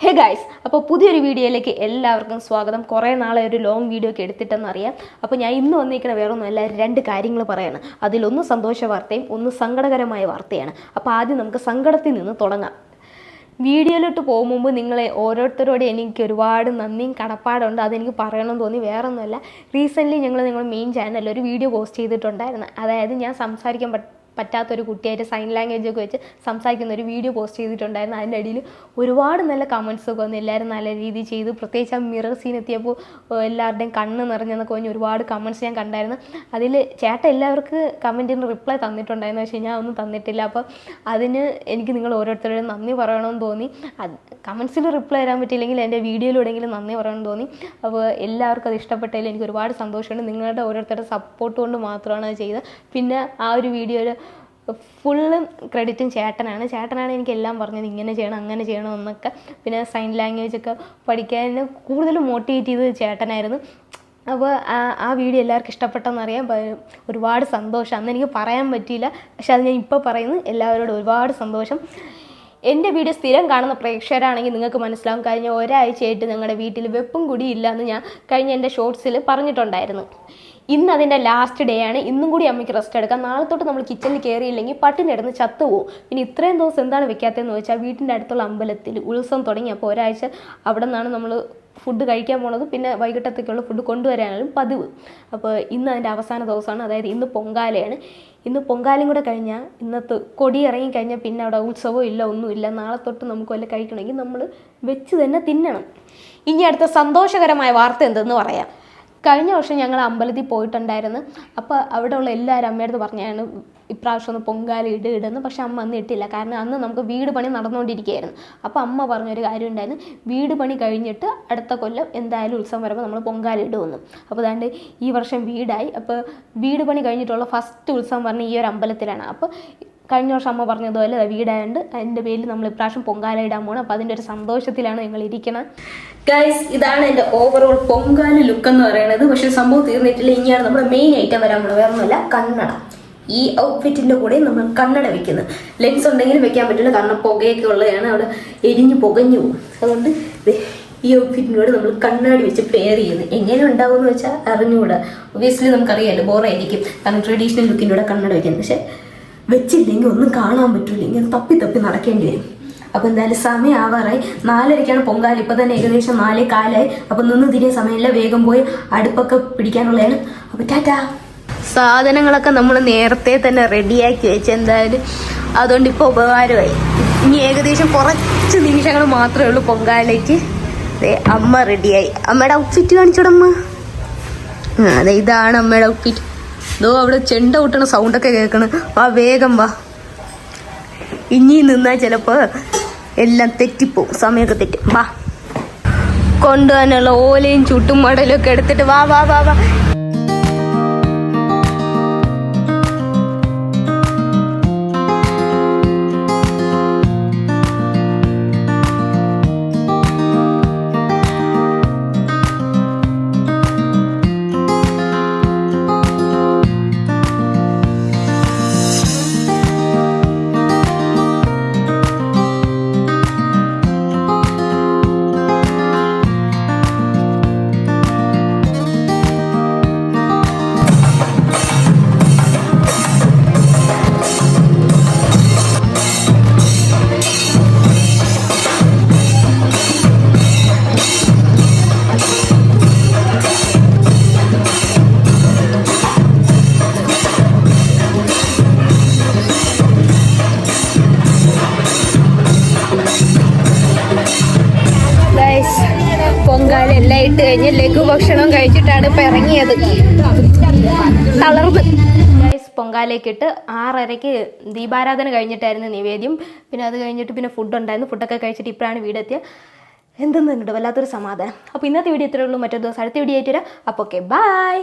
Hey guys, അപ്പോൾ പുതിയൊരു വീഡിയോയിലേക്ക് എല്ലാവർക്കും സ്വാഗതം. കുറേ നാളെ ഒരു ലോങ് വീഡിയോ ഒക്കെ എടുത്തിട്ടെന്നറിയാം. അപ്പോൾ ഞാൻ ഇന്ന് വന്നിരിക്കുന്ന വേറെ ഒന്നുമല്ല, രണ്ട് കാര്യങ്ങൾ പറയാണ്. അതിലൊന്ന് സന്തോഷ വാർത്തയും ഒന്ന് സങ്കടകരമായ വാർത്തയാണ്. അപ്പോൾ ആദ്യം നമുക്ക് സങ്കടത്തിൽ നിന്ന് തുടങ്ങാം. വീഡിയോയിലോട്ട് പോകും മുമ്പ് നിങ്ങളെ ഓരോരുത്തരോട് എനിക്ക് ഒരുപാട് നന്ദിയും കടപ്പാടുണ്ട്. അതെനിക്ക് പറയണമെന്ന് തോന്നി. വേറെ ഒന്നുമല്ല, റീസെൻ്റ്ലി നിങ്ങളുടെ മെയിൻ ചാനലിൽ ഒരു വീഡിയോ പോസ്റ്റ് ചെയ്തിട്ടുണ്ടായിരുന്നു. അതായത് ഞാൻ സംസാരിക്കാൻ പറ്റാത്തൊരു കുട്ടിയായിട്ട് സൈൻ ലാംഗ്വേജ് ഒക്കെ വെച്ച് സംസാരിക്കുന്ന ഒരു വീഡിയോ പോസ്റ്റ് ചെയ്തിട്ടുണ്ടായിരുന്നു. അതിൻ്റെ അടിയിൽ ഒരുപാട് നല്ല കമൻസൊക്കെ വന്നു. എല്ലാവരും നല്ല രീതിയിൽ ചെയ്തു. പ്രത്യേകിച്ച് ആ മിറർ സീൻ എത്തിയപ്പോൾ എല്ലാവരുടെയും കണ്ണ് നിറഞ്ഞെന്നൊക്കെ പറഞ്ഞ് ഒരുപാട് കമൻറ്റ്സ് ഞാൻ കണ്ടായിരുന്നു. അതിൽ ചേട്ടൻ എല്ലാവർക്കും കമൻറ്റിന് റിപ്ലൈ തന്നിട്ടുണ്ടായിരുന്നു, പക്ഷേ ഞാൻ ഒന്നും തന്നിട്ടില്ല. അപ്പോൾ അതിന് എനിക്ക് നിങ്ങൾ ഓരോരുത്തരോടും നന്ദി പറയണമെന്ന് തോന്നി. കമൻസിൽ റിപ്ലൈ തരാൻ പറ്റിയില്ലെങ്കിൽ എൻ്റെ വീഡിയോയിലൂടെങ്കിലും നന്ദി പറയണമെന്ന് തോന്നി. അപ്പോൾ എല്ലാവർക്കും അത് ഇഷ്ടപ്പെട്ടതിൽ എനിക്ക് ഒരുപാട് സന്തോഷമുണ്ട്. നിങ്ങളുടെ ഓരോരുത്തരുടെ സപ്പോർട്ട് കൊണ്ട് മാത്രമാണ് അത് ചെയ്തത്. പിന്നെ ആ ഒരു വീഡിയോയിൽ ഫുള്ള് ക്രെഡിറ്റും ചേട്ടനാണ് എനിക്കെല്ലാം പറഞ്ഞത്, ഇങ്ങനെ ചെയ്യണം അങ്ങനെ ചെയ്യണം എന്നൊക്കെ. പിന്നെ സൈൻ ലാംഗ്വേജ് ഒക്കെ പഠിക്കാൻ കൂടുതലും മോട്ടിവേറ്റ് ചെയ്തത് ചേട്ടനായിരുന്നു. അപ്പോൾ ആ വീഡിയോ എല്ലാവർക്കും ഇഷ്ടപ്പെട്ടെന്നറിയാം. ഒരുപാട് സന്തോഷം. അന്ന് എനിക്ക് പറയാൻ പറ്റിയില്ല, പക്ഷെ അത് ഞാൻ ഇപ്പോൾ പറയുന്നു. എല്ലാവരോടും ഒരുപാട് സന്തോഷം. എൻ്റെ വീഡിയോ സ്ഥിരം കാണുന്ന പ്രേക്ഷകരാണെങ്കിൽ നിങ്ങൾക്ക് മനസ്സിലാവും, കഴിഞ്ഞ ഒരാഴ്ചയായിട്ട് ഞങ്ങളുടെ വീട്ടിൽ വെപ്പും കൂടി ഇല്ല എന്ന് ഞാൻ കഴിഞ്ഞ എൻ്റെ ഷോർട്സിൽ പറഞ്ഞിട്ടുണ്ടായിരുന്നു. ഇന്ന് അതിൻ്റെ ലാസ്റ്റ് ഡേ ആണ്. ഇന്നും കൂടി അമ്മയ്ക്ക് റെസ്റ്റ് എടുക്കാം. നാളെ തൊട്ട് നമ്മൾ കിച്ചണിൽ കയറിയില്ലെങ്കിൽ പട്ടിണി കിടന്ന് ചത്തുപോകും. പിന്നെ ഇത്രയും ദിവസം എന്താണ് വെക്കാത്തതെന്ന് ചോദിച്ചാൽ, വീട്ടിൻ്റെ അടുത്തുള്ള അമ്പലത്തിൽ ഉത്സവം തുടങ്ങി. അപ്പോൾ ഒരാഴ്ച അവിടെ നിന്നാണ് നമ്മൾ ഫുഡ് കഴിക്കാൻ പോണത്. പിന്നെ വൈകിട്ടത്തേക്കുള്ള ഫുഡ് കൊണ്ടുവരാനാലും പതിവ്. അപ്പോൾ ഇന്ന് അതിൻ്റെ അവസാന ദിവസമാണ്. അതായത് ഇന്ന് പൊങ്കാലയാണ്. ഇന്ന് പൊങ്കാലയും കൂടെ കഴിഞ്ഞാൽ, ഇന്നത്തെ കൊടി ഇറങ്ങിക്കഴിഞ്ഞാൽ പിന്നെ അവിടെ ഉത്സവവും ഇല്ല, ഒന്നുമില്ല. നാളെ തൊട്ട് നമുക്ക് വല്ല കഴിക്കണമെങ്കിൽ നമ്മൾ വെച്ച് തന്നെ തിന്നണം. ഇനി അടുത്ത സന്തോഷകരമായ വാർത്ത എന്തെന്ന് പറയാം. കഴിഞ്ഞ വർഷം ഞങ്ങൾ അമ്പലത്തിൽ പോയിട്ടുണ്ടായിരുന്നു. അപ്പോൾ അവിടെയുള്ള എല്ലാവരും അമ്മയടുത്ത് പറഞ്ഞാണ് ഇപ്രാവശ്യം ഒന്ന് പൊങ്കാല ഇടുന്നു. പക്ഷെ അമ്മ അന്ന് ഇട്ടില്ല. കാരണം അന്ന് നമുക്ക് വീട് പണി നടന്നുകൊണ്ടിരിക്കുകയായിരുന്നു. അപ്പോൾ അമ്മ പറഞ്ഞൊരു കാര്യം ഉണ്ടായിരുന്നു, വീട് പണി കഴിഞ്ഞിട്ട് അടുത്ത കൊല്ലം എന്തായാലും ഉത്സവം വരുമ്പോൾ നമ്മൾ പൊങ്കാല ഇടുമെന്ന്. അപ്പോൾ അതുകൊണ്ട് ഈ വർഷം വീടായി. അപ്പോൾ വീട് പണി കഴിഞ്ഞിട്ടുള്ള ഫസ്റ്റ് ഉത്സവം പറഞ്ഞ ഈ ഒരു അമ്പലത്തിലാണ്. അപ്പോൾ കഴിഞ്ഞ വർഷം അമ്മ പറഞ്ഞതുപോലെ വീടായതുകൊണ്ട് അതിൻ്റെ പേരിൽ നമ്മൾ ഇപ്രാവശ്യം പൊങ്കാല ഇടാൻ പോകണം. അപ്പോൾ അതിൻ്റെ ഒരു സന്തോഷത്തിലാണ് ഞങ്ങൾ ഇരിക്കണം. ഗൈസ്, ഇതാണ് എൻ്റെ ഓവറോൾ പൊങ്കാല ലുക്ക് എന്ന് പറയുന്നത്. പക്ഷേ സംഭവം തീർന്നിട്ടില്ല. ഇനിയാണ് നമ്മുടെ മെയിൻ ഐറ്റം വരാൻ പോകുന്നത്. വേറെ ഒന്നുമല്ല, കണ്ണട. ഈ ഔട്ട്ഫിറ്റിൻ്റെ കൂടെ നമ്മൾ കണ്ണട വെക്കുന്നത്. ലെൻസ് ഉണ്ടെങ്കിലും വെക്കാൻ പറ്റില്ല, കാരണം പുകയൊക്കെ ഉള്ളതാണ്, അവിടെ എരിഞ്ഞ് പുകഞ്ഞു പോകും. അതുകൊണ്ട് ഈ ഔട്ട്ഫിറ്റിനോട് നമ്മൾ കണ്ണാടി വെച്ച് പെയർ ചെയ്യുന്നത്. എങ്ങനെ ഉണ്ടാവും എന്ന് വെച്ചാൽ അറിഞ്ഞുകൂടാ. ഒബ്വിയസ്ലി നമുക്കറിയാമല്ലോ, ബോറായിരിക്കും. കാരണം ട്രഡീഷണൽ ലുക്കിൻ്റെ കൂടെ കണ്ണട വയ്ക്കുന്നത്. പക്ഷേ വെച്ചില്ലെങ്കിൽ ഒന്നും കാണാൻ പറ്റില്ല, ഇങ്ങനെ തപ്പി നടക്കേണ്ടി വരും. അപ്പോൾ എന്തായാലും സമയം ആവാറായി. 4:30 പൊങ്കാല. ഇപ്പോൾ തന്നെ ഏകദേശം 4:15. അപ്പോൾ നിന്ന് തിരിയ സമയമില്ല, വേഗം പോയി അടുപ്പൊക്കെ പിടിക്കാനുള്ളതാണ്. അപ്പോൾ ടാറ്റാ. സാധനങ്ങളൊക്കെ നമ്മൾ നേരത്തെ തന്നെ റെഡിയാക്കി വെച്ച് എന്തായാലും, അതുകൊണ്ട് ഇപ്പോൾ ഉപകാരമായി. ഇനി ഏകദേശം കുറച്ച് നിമിഷങ്ങൾ മാത്രമേ ഉള്ളൂ പൊങ്കാലയ്ക്ക്. അമ്മ റെഡിയായി. അമ്മയുടെ ഔട്ട്ഫിറ്റ് കാണിച്ചോടമ്മ. അതെ, ഇതാണ് അമ്മയുടെ ഔട്ട്ഫിറ്റ്. ഇതോ അവിടെ ചെണ്ട കൂട്ടണ സൗണ്ടൊക്കെ കേൾക്കണം. വാ, വേഗം വാ. ഇനി നിന്നാൽ ചിലപ്പോൾ എല്ലാം തെറ്റിപ്പോവും, സമയമൊക്കെ തെറ്റും. വാ, കൊണ്ടുപോകാനുള്ള ഓലയും ചുട്ടും മടലും ഒക്കെ എടുത്തിട്ട് വാ വാ വാ വാ. പൊങ്കാല എല്ലാം ഇട്ട് കഴിഞ്ഞ് ലഘുഭക്ഷണം കഴിച്ചിട്ടാണ് ഇപ്പം ഇറങ്ങിയത്. തളർന്ന്. പൊങ്കാലയ്ക്ക് ഇട്ട് 6:30 ദീപാരാധന കഴിഞ്ഞിട്ടായിരുന്നു നിവേദ്യം. പിന്നെ അത് കഴിഞ്ഞിട്ട് പിന്നെ ഫുഡ് ഉണ്ടായിരുന്നു. ഫുഡൊക്കെ കഴിച്ചിട്ട് ഇപ്പോഴാണ് വീടെത്തിയത്. എന്തെന്നുണ്ട് വല്ലാത്തൊരു സമാധാനം. അപ്പോൾ ഇന്നത്തെ വീഡിയോ ഇത്രയേ ഉള്ളൂ. മറ്റൊരു ദിവസം അടുത്ത വീഡിയോ ആയിട്ട് വരാം. അപ്പോൾ ഓക്കെ, ബൈ.